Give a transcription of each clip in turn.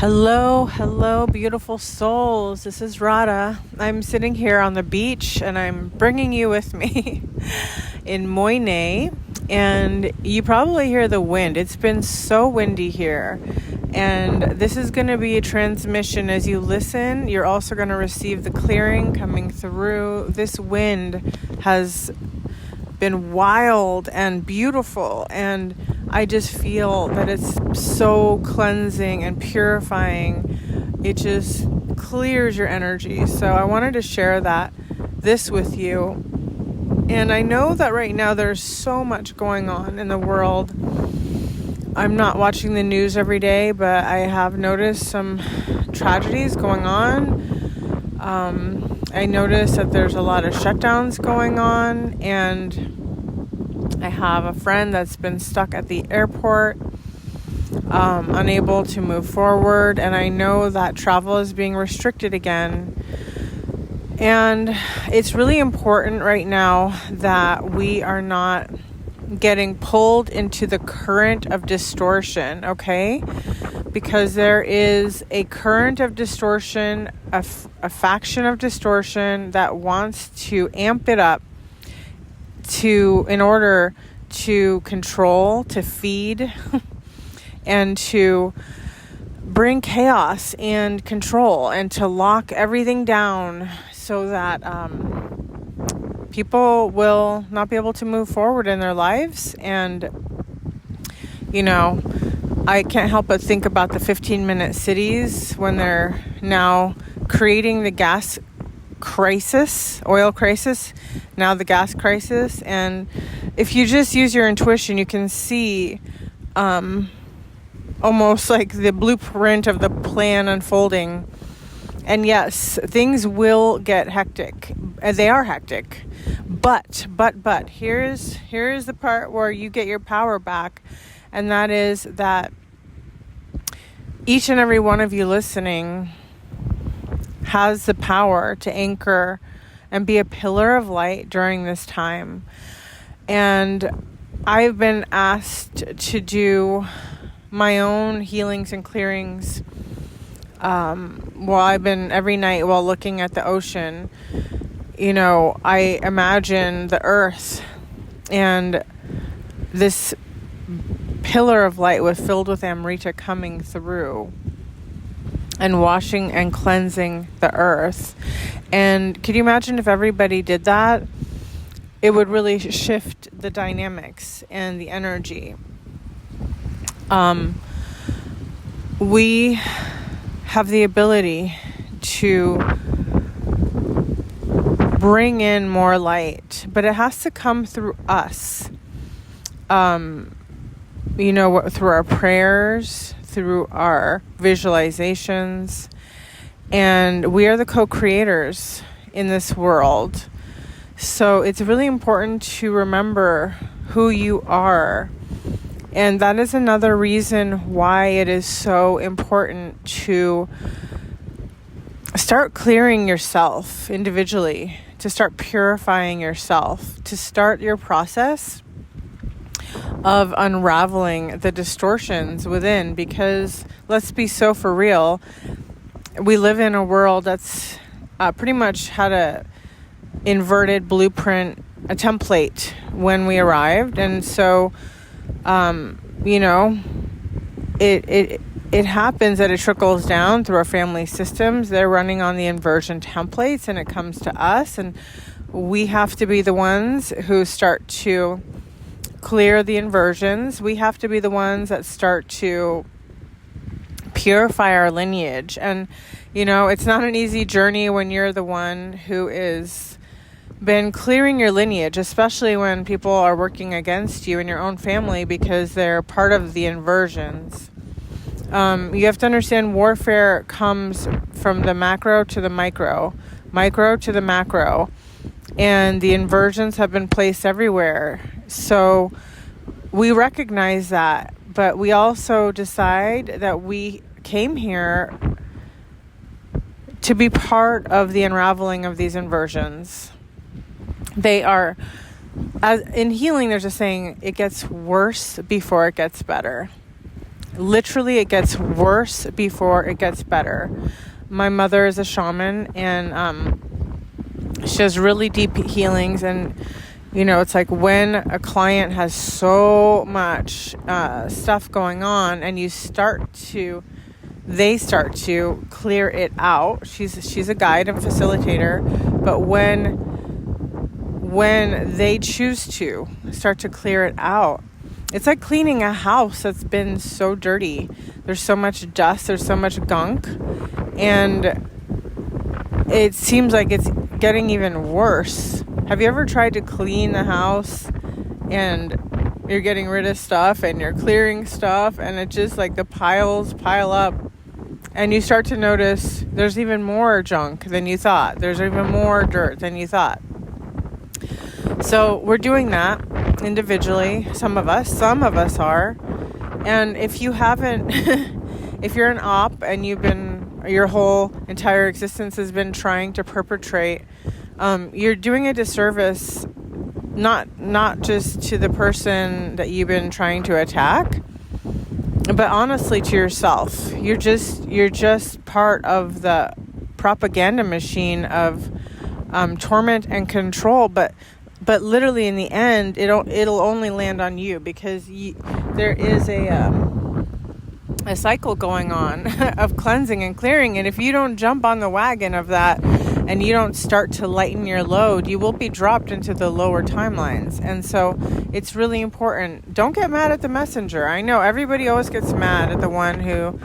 Hello, beautiful souls. This is Radha. I'm sitting here on the beach and I'm bringing you with me in Mui Ne. And you probably hear the wind. It's been so windy here. And this is going to be a transmission. As you listen, you're also going to receive the clearing coming through. This wind has been wild and beautiful, and I just feel that it's so cleansing and purifying. It just clears your energy. So I wanted to share this with you. And I know that right now there's so much going on in the world. I'm not watching the news every day, but I have noticed some tragedies going on. I noticed that there's a lot of shutdowns going on, and I have a friend that's been stuck at the airport, unable to move forward, and I know that travel is being restricted again. And it's really important right now that we are not getting pulled into the current of distortion, okay? Because there is a current of distortion, a faction of distortion that wants to amp it up in order to control, to feed, and to bring chaos and control, and to lock everything down so that people will not be able to move forward in their lives. And, I can't help but think about the 15-minute cities when they're now creating the gas crisis, oil crisis, now the gas crisis. And if you just use your intuition, you can see almost like the blueprint of the plan unfolding. And yes, things will get hectic. They are hectic. But here's the part where you get your power back. And that is that each and every one of you listening has the power to anchor and be a pillar of light during this time. And I've been asked to do my own healings and clearings I've been every night while looking at the ocean. I imagine the earth and this pillar of light was filled with Amrita coming through and washing and cleansing the earth. And could you imagine if everybody did that? It would really shift the dynamics and the energy. We have the ability to bring in more light, but it has to come through us. Through our prayers, through our visualizations, and we are the co-creators in this world. So it's really important to remember who you are. And that is another reason why it is so important to start clearing yourself individually, to start purifying yourself, to start your process of unraveling the distortions within. Because let's be so for real, we live in a world that's pretty much had a inverted blueprint, a template when we arrived. And so it happens that it trickles down through our family systems. They're running on the inversion templates, and it comes to us, and we have to be the ones who start to clear the inversions. We have to be the ones that start to purify our lineage. And it's not an easy journey when you're the one who is been clearing your lineage, especially when people are working against you in your own family because they're part of the inversions. You have to understand warfare comes from the macro to the micro to the macro, and the inversions have been placed everywhere. So we recognize that, but we also decide that we came here to be part of the unraveling of these inversions. They are, as in healing, there's a saying, it gets worse before it gets better. Literally, it gets worse before it gets better. My mother is a shaman, and she has really deep healings. And, it's like when a client has so much stuff going on and they start to clear it out. She's a guide and facilitator, but when they choose to start to clear it out, it's like cleaning a house that's been so dirty. There's so much dust, there's so much gunk, and it seems like it's getting even worse. Have you ever tried to clean the house and you're getting rid of stuff and you're clearing stuff, and it just like the piles pile up, and you start to notice there's even more junk than you thought. There's even more dirt than you thought. So we're doing that individually. Some of us are. And if you haven't, if you're an op and your whole entire existence has been trying to perpetrate, you're doing a disservice, not just to the person that you've been trying to attack, but honestly to yourself. You're just part of the propaganda machine of torment and control, but literally in the end, it'll only land on you, because there is a cycle going on of cleansing and clearing. And if you don't jump on the wagon of that and you don't start to lighten your load, you will be dropped into the lower timelines. And so it's really important. Don't get mad at the messenger. I know everybody always gets mad at the one who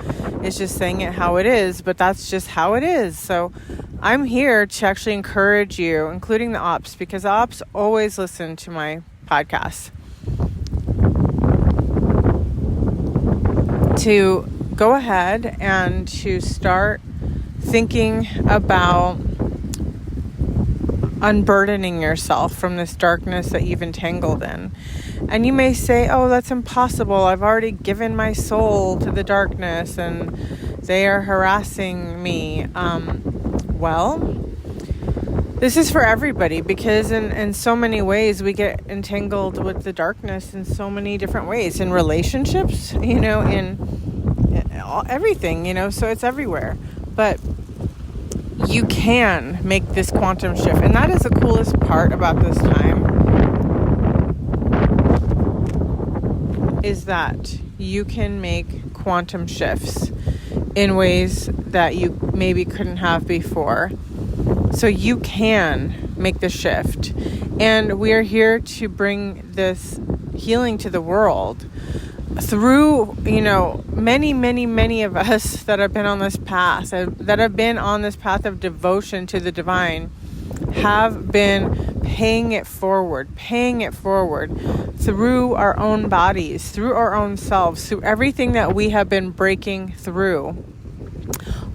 is just saying it how it is, but that's just how it is. So I'm here to actually encourage you, including the ops, because ops always listen to my podcast, to go ahead and to start thinking about unburdening yourself from this darkness that you've entangled in. And you may say, oh, that's impossible. I've already given my soul to the darkness and they are harassing me. Well, this is for everybody, because in so many ways we get entangled with the darkness in so many different ways, in relationships, in everything, so it's everywhere. But you can make this quantum shift, and that is the coolest part about this time, is that you can make quantum shifts in ways that you maybe couldn't have before. So you can make the shift. And we are here to bring this healing to the world through, many of us that have been on this path, of devotion to the divine, have been paying it forward through our own bodies, through our own selves, through everything that we have been breaking through.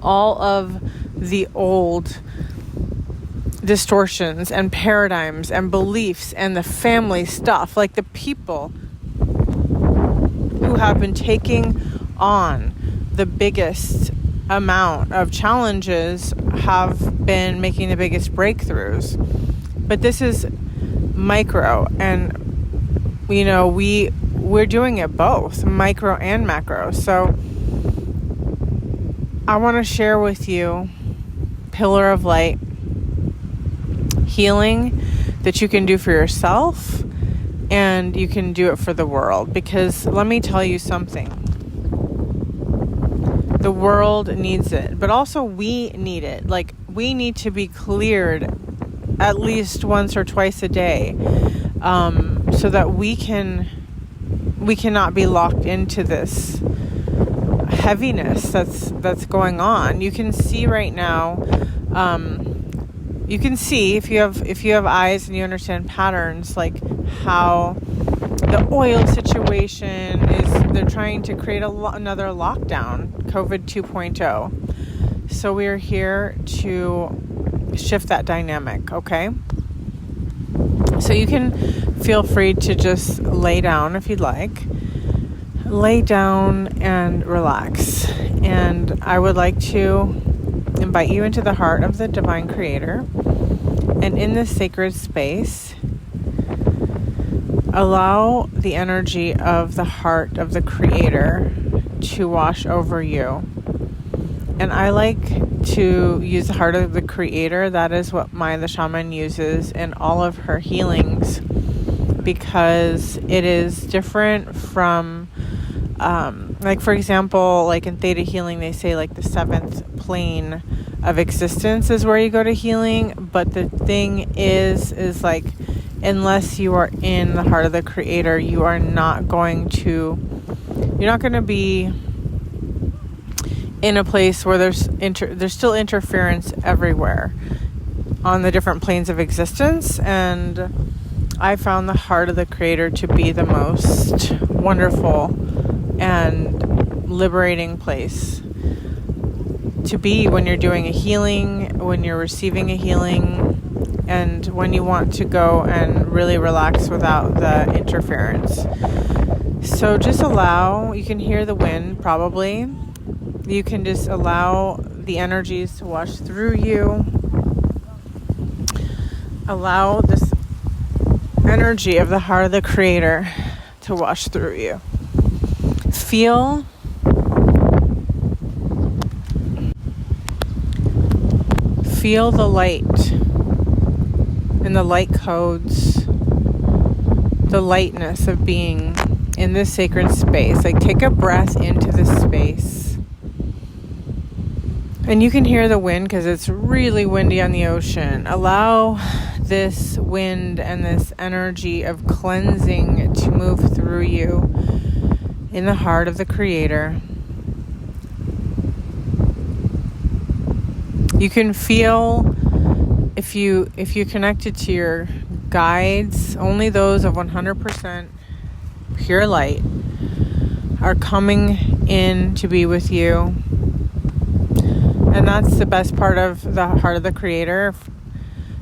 All of the old distortions and paradigms and beliefs and the family stuff, like the people who have been taking on the biggest amount of challenges have been making the biggest breakthroughs. But this is micro, and we're doing it both, micro and macro. So I want to share with you pillar of light healing that you can do for yourself, and you can do it for the world. Because let me tell you something, the world needs it, but also we need it. Like, we need to be cleared at least once or twice a day, so that we cannot be locked into this heaviness that's going on. You can see right now, you can see if you have eyes and you understand patterns, like how the oil situation is, they're trying to create another lockdown, COVID 2.0. So we're here to shift that dynamic, okay? So you can feel free to just lay down if you'd like. Lay down and relax. And I would like to invite you into the heart of the divine creator. And in this sacred space, allow the energy of the heart of the creator to wash over you. And I like to use the heart of the Creator. That is what Mui the shaman uses in all of her healings, because it is different from, like for example, like in theta healing, they say like the 7th plane of existence is where you go to healing. But the thing is like, unless you are in the heart of the Creator, you're not going to be in a place where there's still interference everywhere on the different planes of existence. And I found the heart of the Creator to be the most wonderful and liberating place to be when you're doing a healing, when you're receiving a healing, and when you want to go and really relax without the interference. So just allow, you can hear the wind probably. You can just allow the energies to wash through you. Allow this energy of the heart of the Creator to wash through you. Feel the light and the light codes, the lightness of being in this sacred space. Like, take a breath into this space. And you can hear the wind because it's really windy on the ocean. Allow this wind and this energy of cleansing to move through you in the heart of the Creator. You can feel, if you connected to your guides, only those of 100% pure light are coming in to be with you. And that's the best part of the heart of the Creator,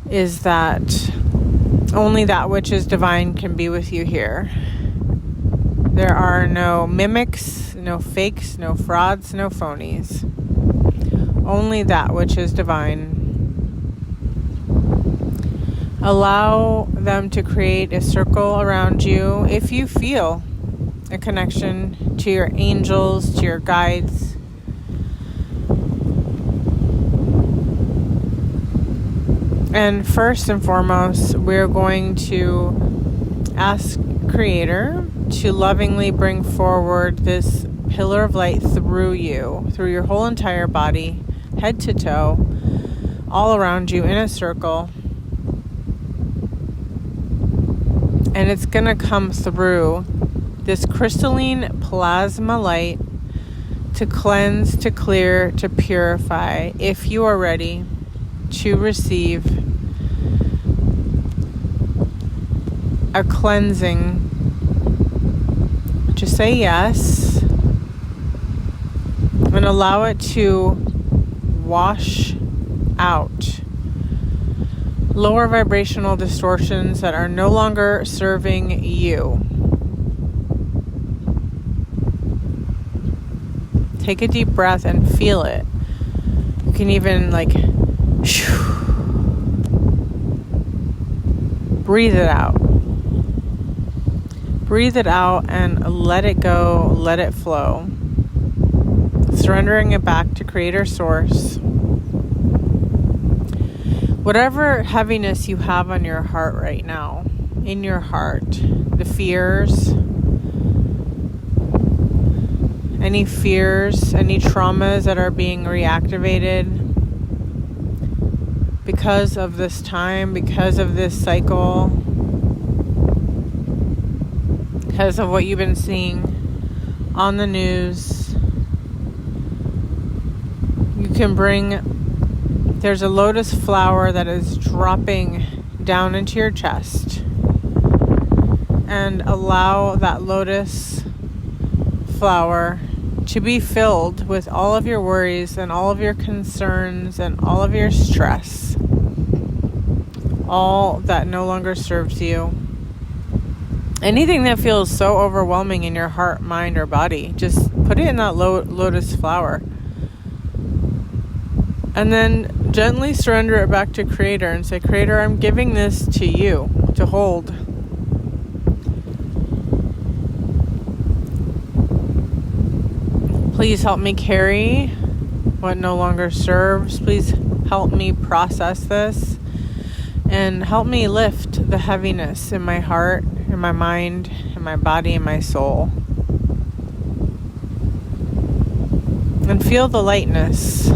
is that only that which is divine can be with you here. There are no mimics, no fakes, no frauds, no phonies. Only that which is divine. Allow them to create a circle around you if you feel a connection to your angels, to your guides. And first and foremost, we're going to ask Creator to lovingly bring forward this pillar of light through you, through your whole entire body, head to toe, all around you in a circle. And it's going to come through this crystalline plasma light to cleanse, to clear, to purify, if you are ready to receive a cleansing. Just say yes and allow it to wash out lower vibrational distortions that are no longer serving you. Take a deep breath and feel it. You can even breathe it out. Breathe it out and let it go, let it flow. Surrendering it back to Creator Source. Whatever heaviness you have on your heart right now, in your heart, the fears, any traumas that are being reactivated because of this time, because of this cycle, because of what you've been seeing on the news. You can there's a lotus flower that is dropping down into your chest, and allow that lotus flower to be filled with all of your worries and all of your concerns and all of your stress, all that no longer serves you. Anything that feels so overwhelming in your heart, mind, or body, just put it in that lotus flower. And then gently surrender it back to Creator and say, Creator, I'm giving this to you to hold. Please help me carry what no longer serves. Please help me process this and help me lift the heaviness in my heart, in my mind, in my body, in my soul. And feel the lightness.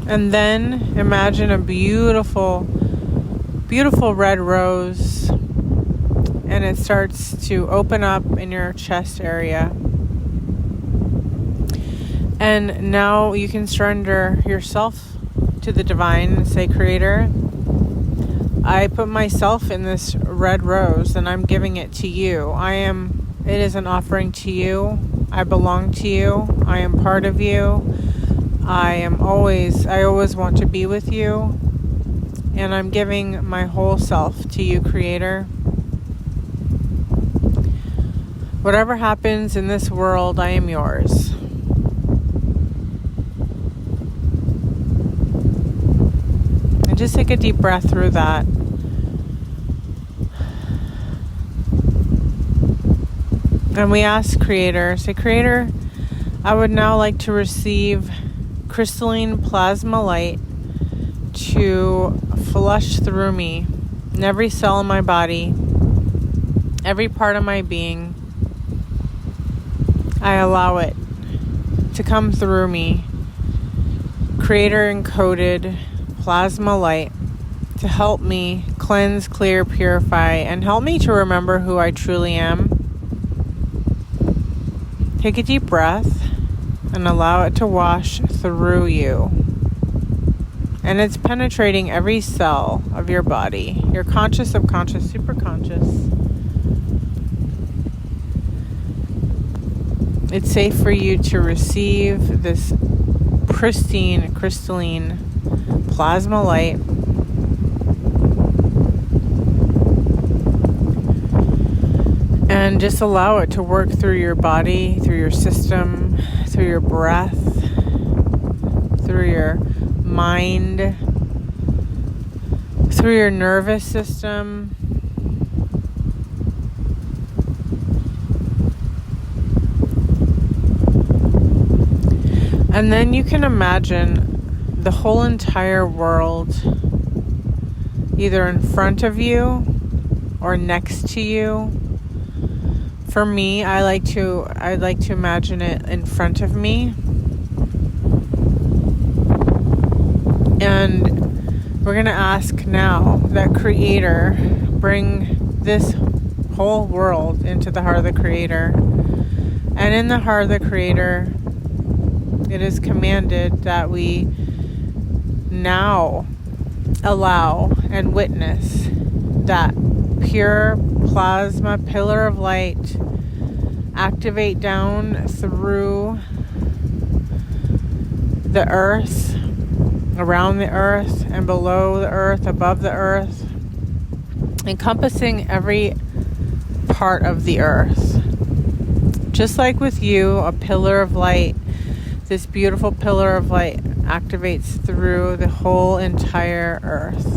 And then imagine a beautiful, beautiful red rose, and it starts to open up in your chest area. And now you can surrender yourself to the divine and say, Creator, I put myself in this red rose and I'm giving it to you. It is an offering to you. I belong to you. I am part of you. I always want to be with you. And I'm giving my whole self to you, Creator. Whatever happens in this world, I am yours. And just take a deep breath through that. And we ask Creator, say, Creator, I would now like to receive crystalline plasma light to flush through me in every cell in my body, every part of my being. I allow it to come through me. Creator encoded plasma light to help me cleanse, clear, purify, and help me to remember who I truly am. Take a deep breath and allow it to wash through you. And it's penetrating every cell of your body. Your conscious, subconscious, superconscious. It's safe for you to receive this pristine, crystalline plasma light. And just allow it to work through your body, through your system, through your breath, through your mind, through your nervous system. And then you can imagine the whole entire world either in front of you or next to you. For me, I'd like to imagine it in front of me. And we're going to ask now that Creator bring this whole world into the heart of the Creator. And in the heart of the Creator, it is commanded that we now allow and witness that pure plasma pillar of light activate down through the earth, around the earth, and below the earth, above the earth, encompassing every part of the earth. Just like with you, a pillar of light, this beautiful pillar of light activates through the whole entire earth.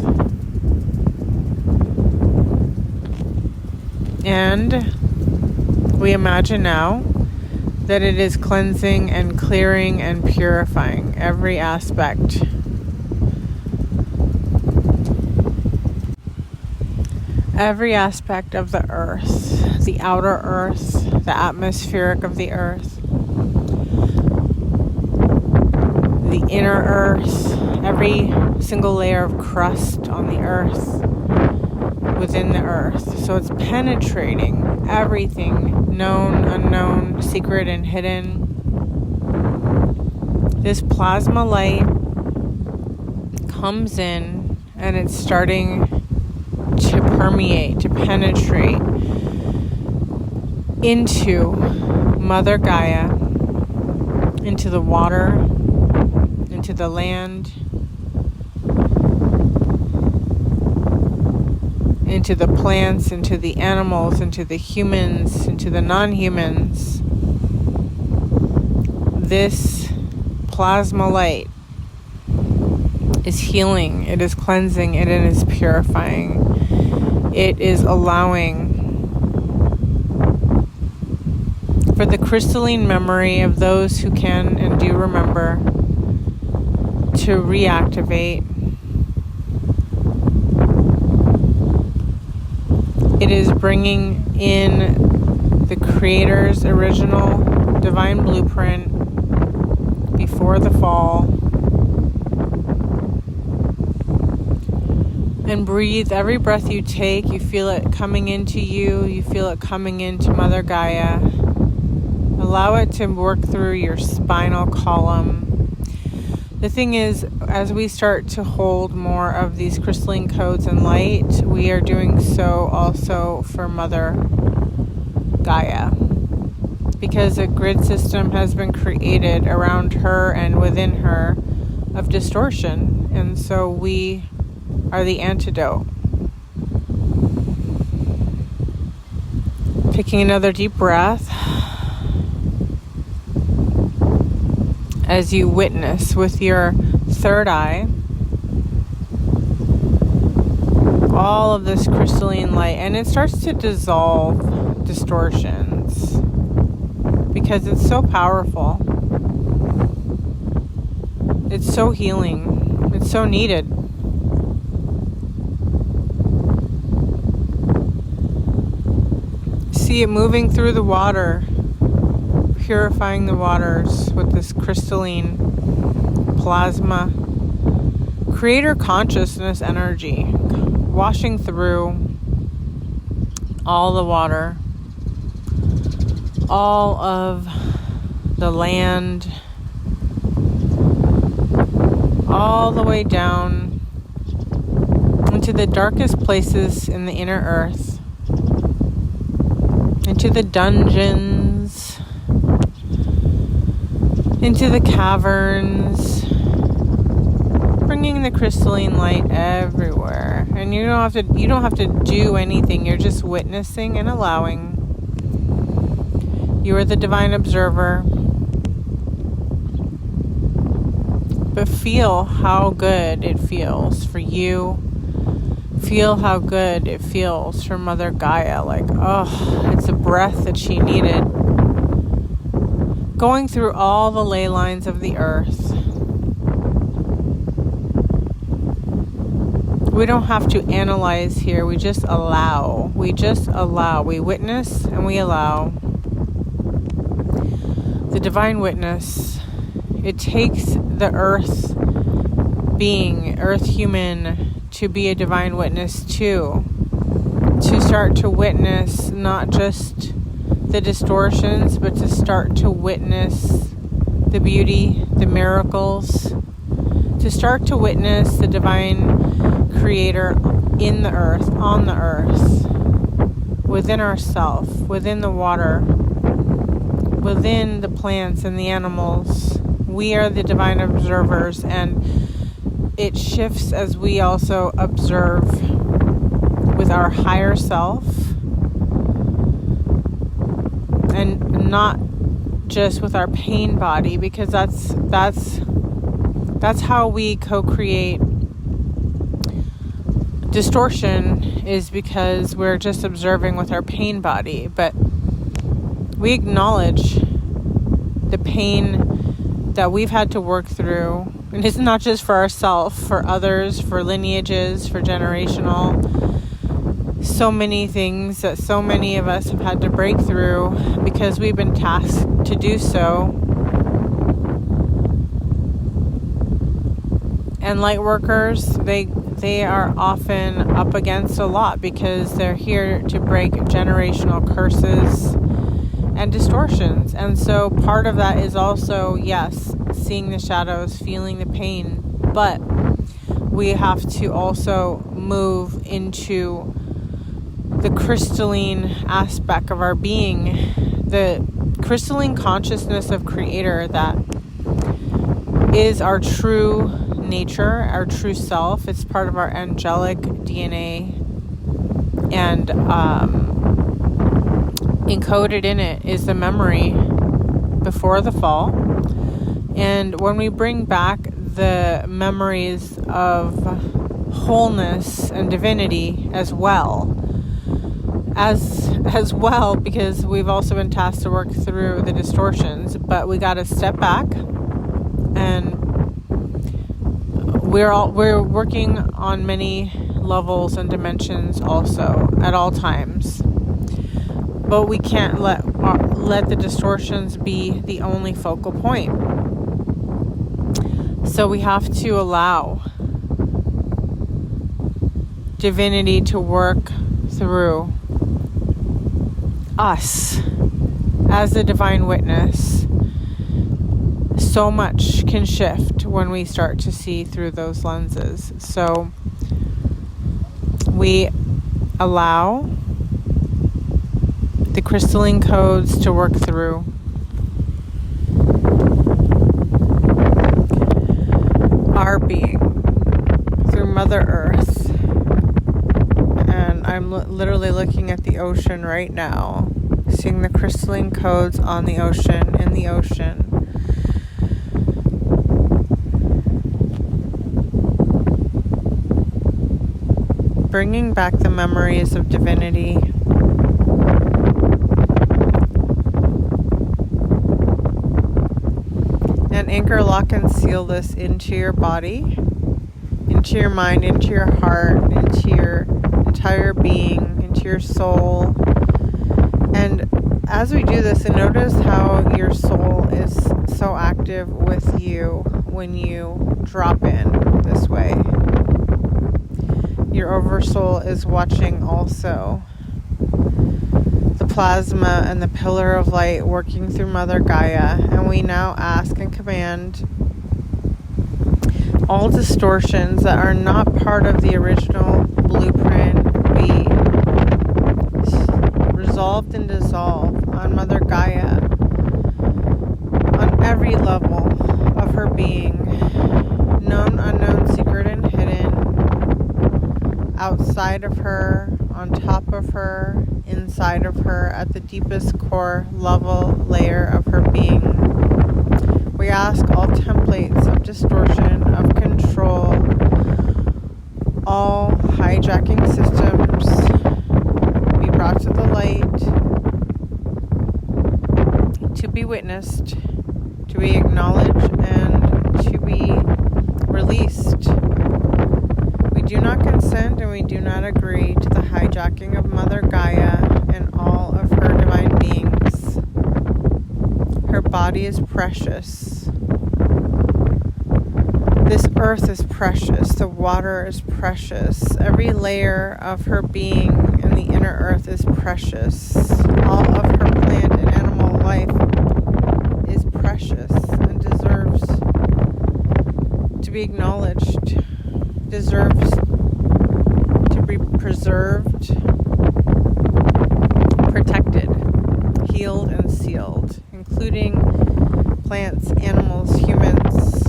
And we imagine now that it is cleansing and clearing and purifying every aspect. Every aspect of the earth, the outer earth, the atmospheric of the earth, the inner earth, every single layer of crust on the earth, within the earth. So it's penetrating everything, known, unknown, secret, and hidden. This plasma light comes in and it's starting to permeate, to penetrate into Mother Gaia, into the water, into the land, into the plants, into the animals, into the humans, into the non-humans. This plasma light is healing, it is cleansing, and it is purifying. It is allowing for the crystalline memory of those who can and do remember to reactivate. It is bringing in the Creator's original divine blueprint before the fall. And breathe. Every breath you take, you feel it coming into you. You feel it coming into Mother Gaia. Allow it to work through your spinal column. The thing is, as we start to hold more of these crystalline codes and light, we are doing so also for Mother Gaia. Because a grid system has been created around her and within her of distortion. And so we are the antidote. Taking another deep breath as you witness with your third eye all of this crystalline light, and it starts to dissolve distortions because it's so powerful. It's so healing. It's so needed. See it moving through the water, purifying the waters with this crystalline plasma, creator consciousness energy, washing through all the water, all of the land, all the way down into the darkest places in the inner earth, into the dungeons, into the caverns, bringing the crystalline light everywhere. And you don't have to do anything. You're just witnessing and allowing. You are the divine observer. But feel how good it feels for you. Feel how good it feels for Mother Gaia. Like, oh, it's a breath that she needed. Going through all the ley lines of the earth. We don't have to analyze here. We just allow. We just allow. We witness and we allow. The divine witness. It takes the earth being, earth human, to be a divine witness too. To start to witness not just the distortions, but to start to witness the beauty, the miracles. To start to witness the divine creator in the earth, on the earth, within ourself, within the water, within the plants and the animals. We are the divine observers, and it shifts as we also observe with our higher self, and not just with our pain body, because that's how we co-create distortion, is because we're just observing with our pain body. But we acknowledge the pain that we've had to work through, and it's not just for ourselves, for others, for lineages, for generational, so many things that so many of us have had to break through because we've been tasked to do so. And light workers, they are often up against a lot because they're here to break generational curses and distortions. And so part of that is also, yes, seeing the shadows, feeling the pain, but we have to also move into the crystalline aspect of our being, the crystalline consciousness of Creator that is our true nature, our true self. It's part of our angelic DNA, and encoded in it is the memory before the fall. And when we bring back the memories of wholeness and divinity as well, as as well, because we've also been tasked to work through the distortions, but we got to step back, and we're working on many levels and dimensions also at all times, but we can't let the distortions be the only focal point. So we have to allow divinity to work through us as the divine witness. So much can shift when we start to see through those lenses. So we allow the crystalline codes to work through. Our being, through Mother Earth. And I'm literally looking at the ocean right now, seeing the crystalline codes on the ocean, in the ocean. Bringing back the memories of divinity. And anchor, lock, and seal this into your body, into your mind, into your heart, into your entire being, into your soul. And as we do this, and notice how your soul is so active with you when you drop in this way. Your oversoul is watching also. The plasma and the pillar of light working through Mother Gaia. And we now ask and command all distortions that are not part of the original blueprint be resolved and dissolved on Mother Gaia, on every level of her being, known, unknown, secret, and hidden, outside of her, on top of her, inside of her, at the deepest core level layer of her being. We ask all templates of distortion, of control, all hijacking systems be brought to the light, to be witnessed, to be acknowledged, and to be released. We do not consent and we do not agree to the hijacking of Mother Gaia and all of her divine beings. Her body is precious. This earth is precious. The water is precious. Every layer of her being in the inner earth is precious. All of her plant and animal life is precious and deserves to be acknowledged, deserves to be preserved, protected, healed, and sealed, including plants, animals, humans.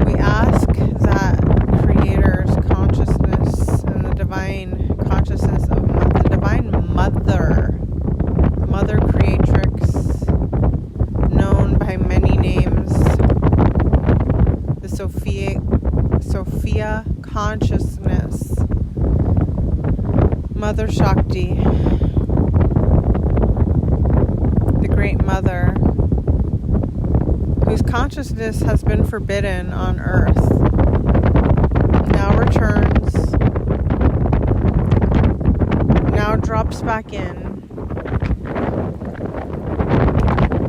We ask that Creator's consciousness and the divine consciousness of the divine Mother, Mother Creatrix, known by many names, the Sophia consciousness, Mother Shakti, the Great Mother, whose consciousness has been forbidden on earth, now returns, now drops back in.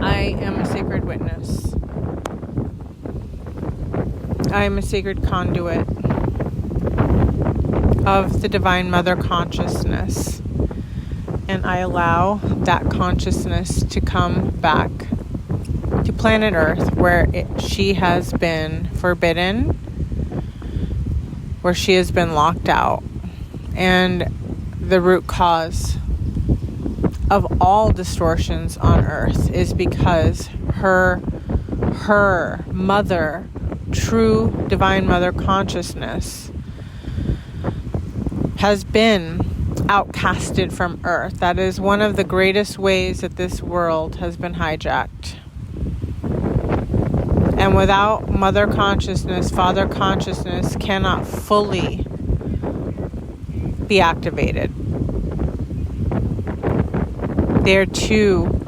I am a sacred witness. I am a sacred conduit of the Divine Mother consciousness. And I allow that consciousness to come back to planet Earth, where she has been forbidden, where she has been locked out. And the root cause of all distortions on Earth is because her mother, true Divine Mother consciousness, has been outcasted from Earth. That is one of the greatest ways that this world has been hijacked. And without Mother consciousness, Father consciousness cannot fully be activated. They're two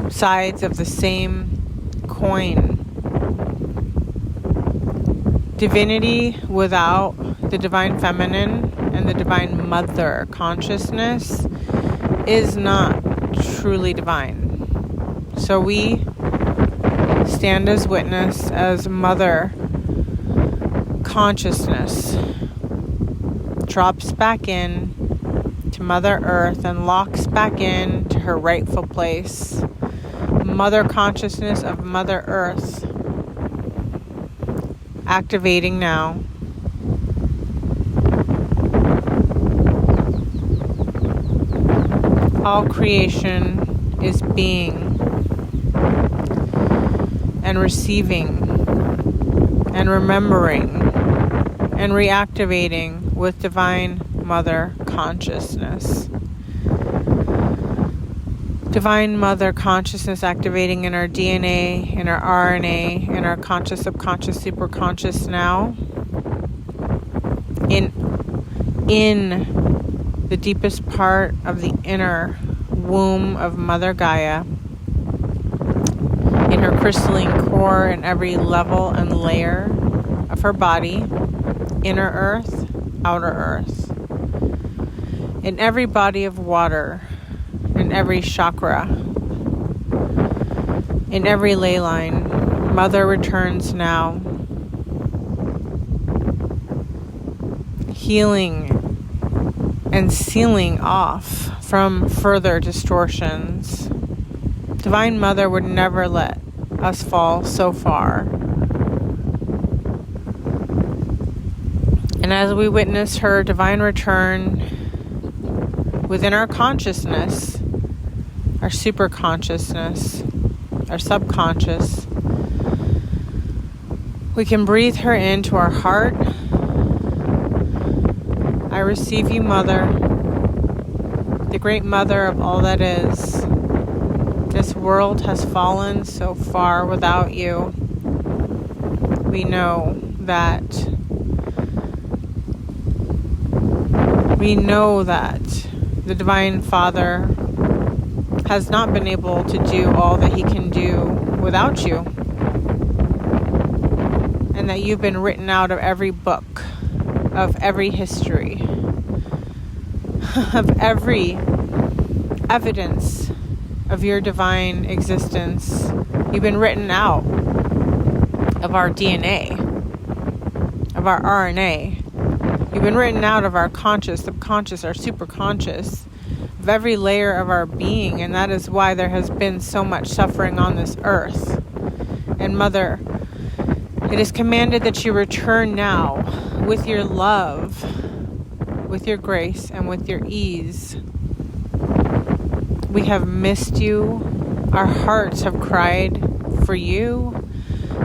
sides of the same coin. Divinity without the divine feminine and the divine mother consciousness is not truly divine. So we stand as witness as mother consciousness drops back in to Mother Earth and locks back in to her rightful place. Mother consciousness of Mother Earth activating now. All creation is being and receiving and remembering and reactivating with divine mother consciousness. Divine mother consciousness activating in our DNA, in our RNA, in our conscious, subconscious, superconscious now. In the deepest part of the inner womb of Mother Gaia. In her crystalline core, in every level and layer of her body. Inner earth, outer earth. In every body of water. In every chakra, in every ley line, Mother returns now, healing and sealing off from further distortions. Divine Mother would never let us fall so far. And as we witness her divine return within our consciousness, our super consciousness, our subconscious, we can breathe her into our heart. I receive you, Mother, the great Mother of all that is. This world has fallen so far without you. We know that. The Divine Father has not been able to do all that he can do without you. And that you've been written out of every book, of every history, of every evidence of your divine existence. You've been written out of our DNA, of our RNA. You've been written out of our conscious, subconscious, our superconscious, of every layer of our being, and that is why there has been so much suffering on this earth. And Mother, it is commanded that you return now with your love, with your grace, and with your ease. We have missed you. Our hearts have cried for you.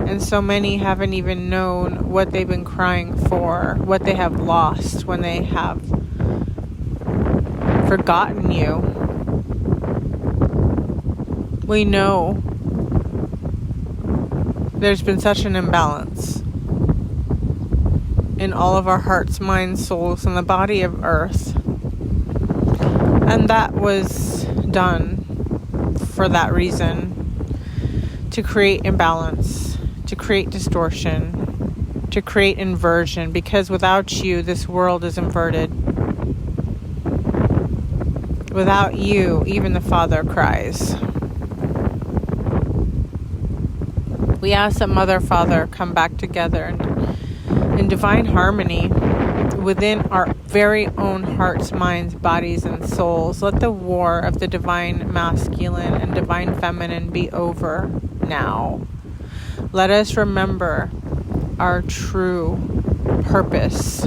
And so many haven't even known what they've been crying for, what they have lost when they have forgotten you. We know there's been such an imbalance in all of our hearts, minds, souls, and the body of earth. And that was done for that reason, to create imbalance, to create distortion, to create inversion, because without you, this world is inverted. Without you, even the Father cries. We ask that Mother, Father come back together in divine harmony within our very own hearts, minds, bodies, and souls. Let the war of the divine masculine and divine feminine be over now. Let us remember our true purpose,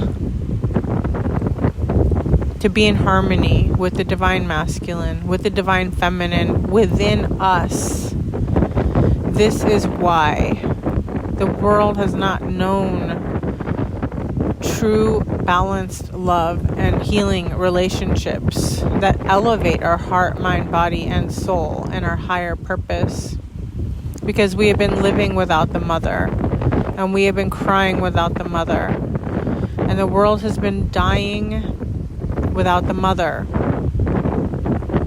to be in harmony with the divine masculine, with the divine feminine within us. This is why the world has not known true balanced love and healing relationships that elevate our heart, mind, body, and soul and our higher purpose. Because we have been living without the Mother, and we have been crying without the Mother, and the world has been dying without the Mother.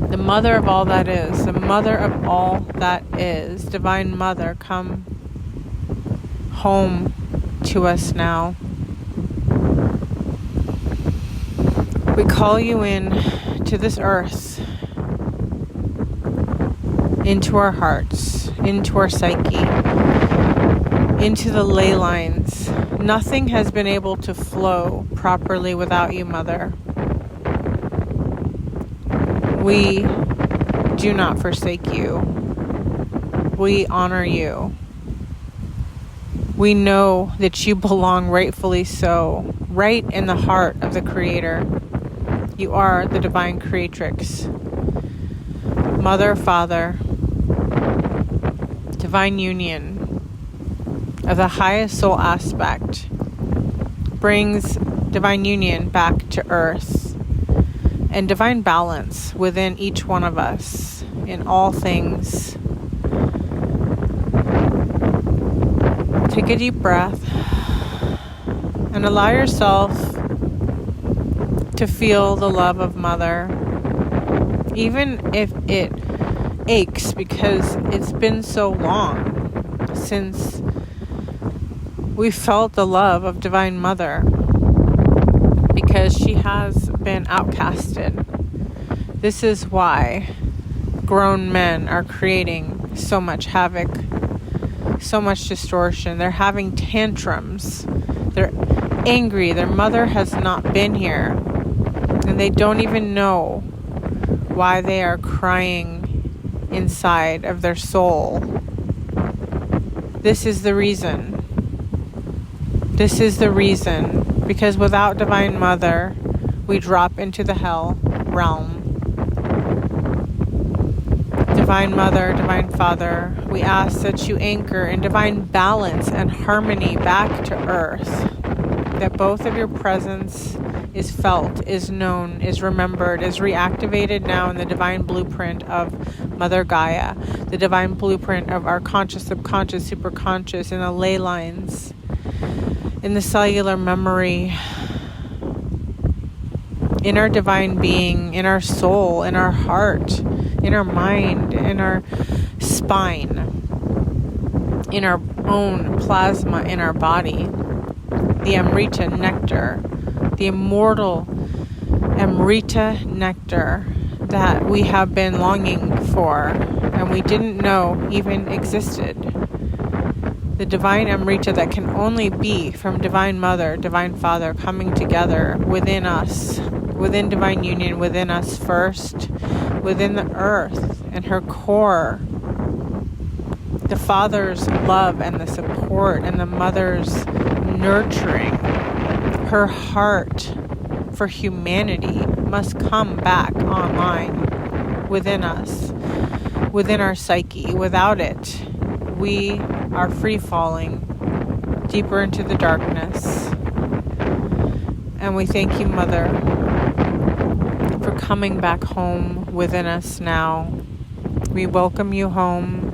The mother of all that is, the mother of all that is, Divine Mother, come home to us now. We call you in to this earth, into our hearts, into our psyche, into the ley lines. Nothing has been able to flow properly without you, Mother. We do not forsake you. We honor you. We know that you belong rightfully so, right in the heart of the Creator. You are the Divine Creatrix. Mother, Father, Divine Union of the highest soul aspect brings Divine Union back to earth and divine balance within each one of us in all things. Take a deep breath and allow yourself to feel the love of Mother, even if it aches because it's been so long since we felt the love of Divine Mother, because she has been outcasted. This is why grown men are creating so much havoc, so much distortion. They're having tantrums. They're angry. Their mother has not been here, and they don't even know why they are crying inside of their soul. This is the reason. This is the reason. Because without Divine Mother, we drop into the hell realm. Divine Mother, Divine Father, we ask that you anchor in divine balance and harmony back to earth. That both of your presence is felt, is known, is remembered, is reactivated now in the divine blueprint of Mother Gaia, the divine blueprint of our conscious, subconscious, superconscious, in the ley lines, in the cellular memory, in our divine being, in our soul, in our heart, in our mind, in our spine, in our own plasma, in our body, the Amrita nectar, the immortal Amrita nectar that we have been longing for and we didn't know even existed. The divine Amrita that can only be from Divine Mother, Divine Father coming together within us, within divine union, within us first, within the earth and her core. The Father's love and the support and the Mother's nurturing, her heart for humanity must come back online within us, within our psyche. Without it, we are free falling deeper into the darkness. And we thank you, Mother, for coming back home within us now. We welcome you home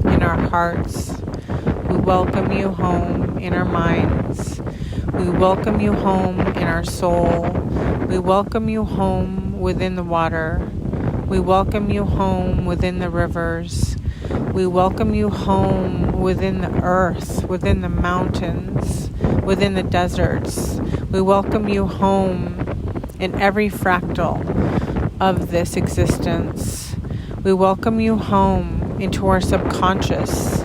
in our hearts. We welcome you home in our minds. We welcome you home in our soul. We welcome you home within the water. We welcome you home within the rivers. We welcome you home within the earth, within the mountains, within the deserts. We welcome you home in every fractal of this existence. We welcome you home into our subconscious.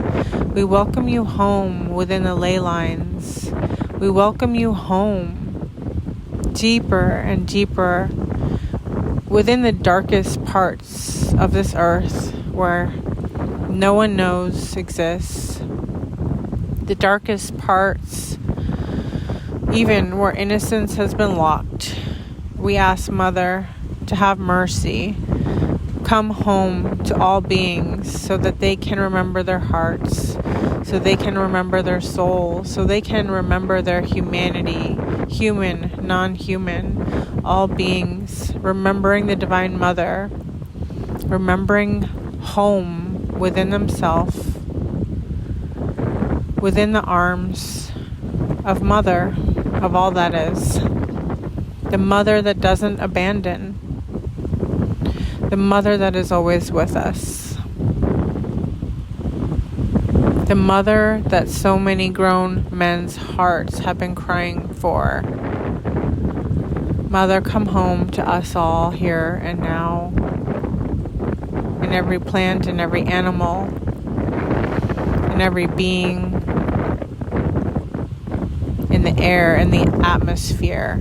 We welcome you home within the ley lines. We welcome you home deeper and deeper within the darkest parts of this earth where no one knows exists. The darkest parts, even where innocence has been locked. We ask Mother to have mercy. Come home to all beings so that they can remember their hearts, so they can remember their soul, so they can remember their humanity, human, non-human, all beings, remembering the Divine Mother, remembering home within themselves, within the arms of Mother, of all that is. The Mother that doesn't abandon. the mother that is always with us, the mother that so many grown men's hearts have been crying for. Mother, come home to us all here and now, in every plant, in every animal, in every being, in the air, in the atmosphere,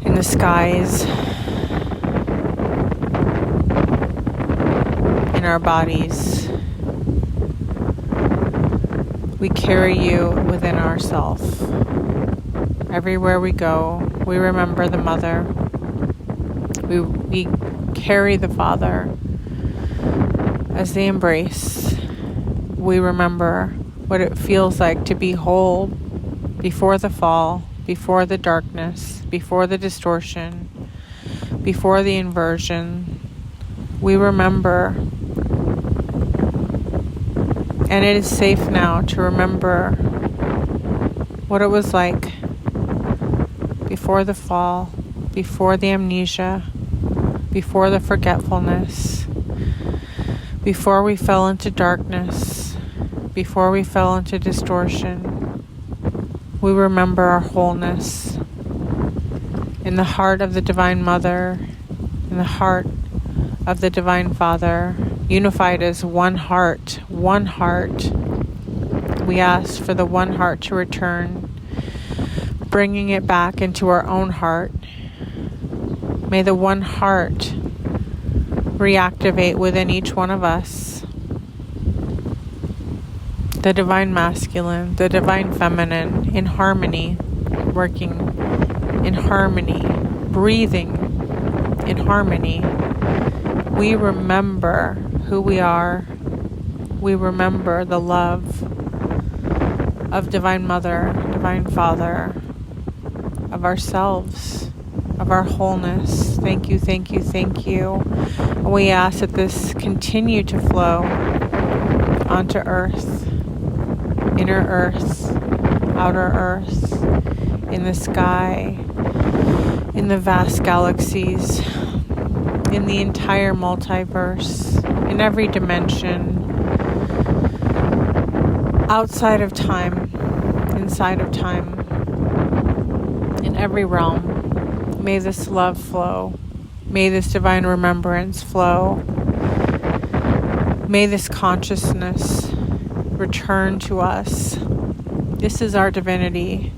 in the skies, in our bodies. We carry you within ourselves. Everywhere we go, we remember the mother. We carry the father as they embrace. We remember what it feels like to be whole before the fall, before the darkness, before the distortion, before the inversion. We remember. And it is safe now to remember what it was like before the fall, before the amnesia, before the forgetfulness, before we fell into darkness, before we fell into distortion. We remember our wholeness in the heart of the Divine Mother, in the heart of the Divine Father, unified as one heart, one heart. We ask for the one heart to return, bringing it back into our own heart. May the one heart reactivate within each one of us. The Divine Masculine, the Divine Feminine, in harmony, working in harmony, breathing in harmony. We remember who we are. We remember the love of Divine Mother, Divine Father, of ourselves, of our wholeness. Thank you, thank you, thank you. And we ask that this continue to flow onto earth, inner earth, outer earth, in the sky, in the vast galaxies, in the entire multiverse, in every dimension, outside of time, inside of time, in every realm. May this love flow. May this divine remembrance flow. May this consciousness return to us. This is our divinity.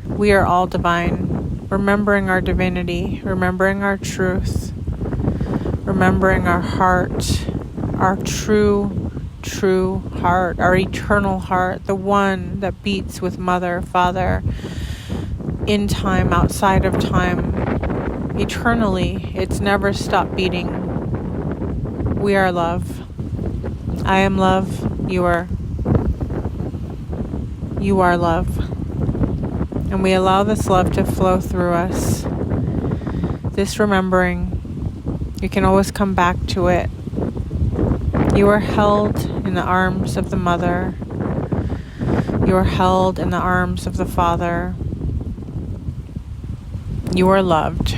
We are all divine. Remembering our divinity, remembering our truth, remembering our heart, our true heart, our eternal heart, the one that beats with Mother, Father, in time, outside of time, eternally. It's never stopped beating. We are love. I am love. You are love. And we allow this love to flow through us. This remembering, you can always come back to it. You are held in the arms of the Mother. You are held in the arms of the Father. You are loved.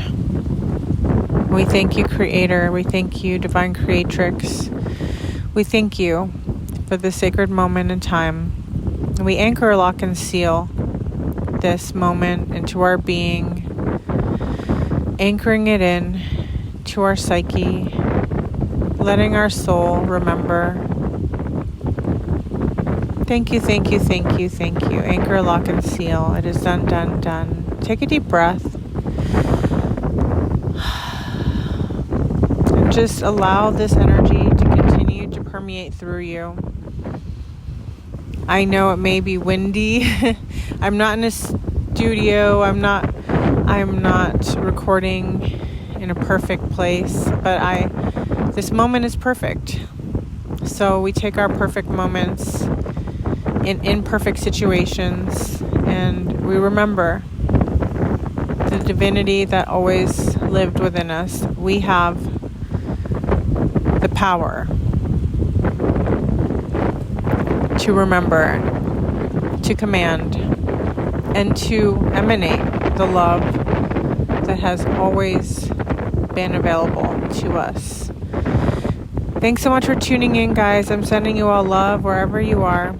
We thank you, Creator. We thank you, Divine Creatrix. We thank you for this sacred moment in time. We anchor, lock, and seal this moment into our being, anchoring it in to our psyche, letting our soul remember. Thank you, thank you, thank you, thank you. Anchor, lock, and seal. It is done, done, done. Take a deep breath. And just allow this energy to continue to permeate through you. I know it may be windy. I'm not in a studio. I'm not recording in a perfect place, but this moment is perfect. So we take our perfect moments in imperfect situations, and we remember the divinity that always lived within us. We have the power to remember, to command, and to emanate the love that has always been available to us. Thanks so much for tuning in, guys. I'm sending you all love wherever you are.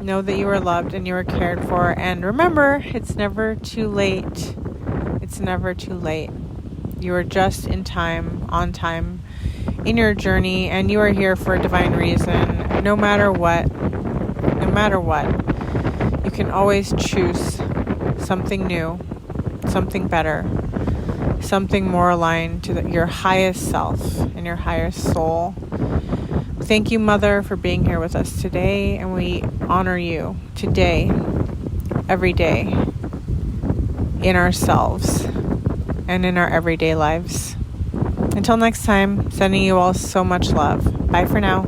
Know that you are loved and you are cared for. And remember, it's never too late. It's never too late. You are just in time, on time, in your journey, and you are here for a divine reason. No matter what, you can always choose something new, something better, something more aligned to your highest self and your highest soul. Thank you, Mother, for being here with us today, and we honor you today, every day, in ourselves and in our everyday lives. Until next time, sending you all so much love. Bye for now.